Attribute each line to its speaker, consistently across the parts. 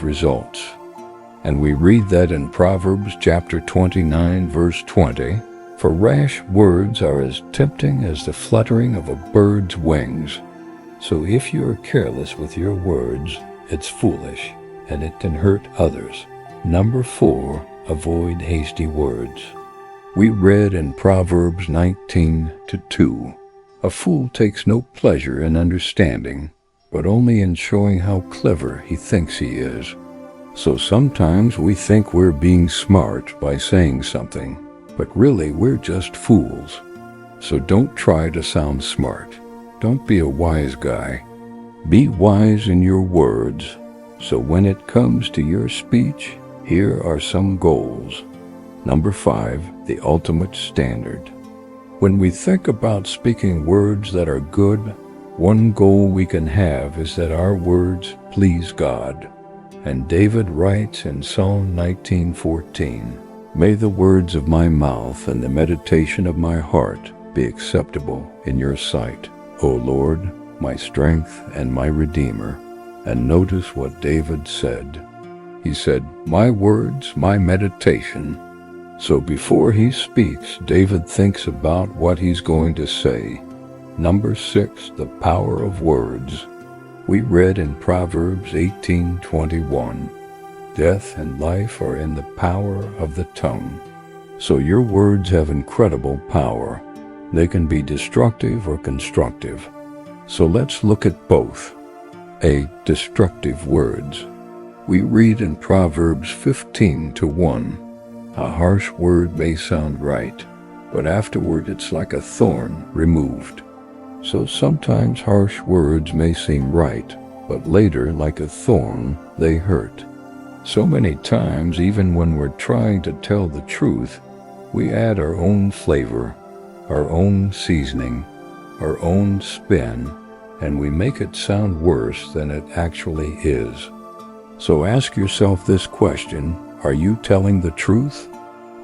Speaker 1: results. And we read that in Proverbs chapter 29, verse 20, "For rash words are as tempting as the fluttering of a bird's wings." So if you are careless with your words, it's foolish, and it can hurt others. Number 4, avoid hasty words. We read in Proverbs 19:2, "A fool takes no pleasure in understanding, but only in showing how clever he thinks he is." So sometimes we think we're being smart by saying something, but really we're just fools. So don't try to sound smart. Don't be a wise guy. Be wise in your words. So when it comes to your speech, here are some goals. Number 5, the ultimate standard. When we think about speaking words that are good, one goal we can have is that our words please God. And David writes in Psalm 19:14, "May the words of my mouth and the meditation of my heart be acceptable in your sight, O Lord, my strength and my Redeemer." And notice what David said. He said, "My words, my meditation." So before he speaks, David thinks about what he's going to say. Number 6, the power of words. We read in Proverbs 18:21, "Death and life are in the power of the tongue." So your words have incredible power. They can be destructive or constructive. So let's look at both. Destructive words. We read in Proverbs 15:1, "A harsh word may sound right, but afterward it's like a thorn removed." So sometimes harsh words may seem right, but later, like a thorn, they hurt. So many times, even when we're trying to tell the truth, we add our own flavor, our own seasoning, our own spin, and we make it sound worse than it actually is. So ask yourself this question: are you telling the truth?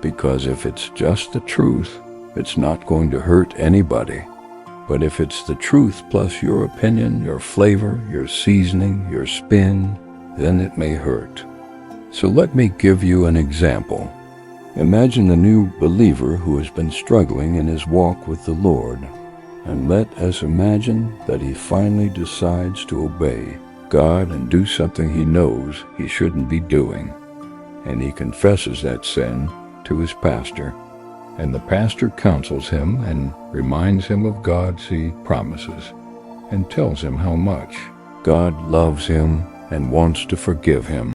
Speaker 1: Because if it's just the truth, it's not going to hurt anybody. But if it's the truth plus your opinion, your flavor, your seasoning, your spin, then it may hurt. So let me give you an example. Imagine a new believer who has been struggling in his walk with the Lord. And let us imagine that he finally decides to obey God and do something he knows he shouldn't be doing. And he confesses that sin to his pastor. And the pastor counsels him and reminds him of God's promises and tells him how much God loves him and wants to forgive him.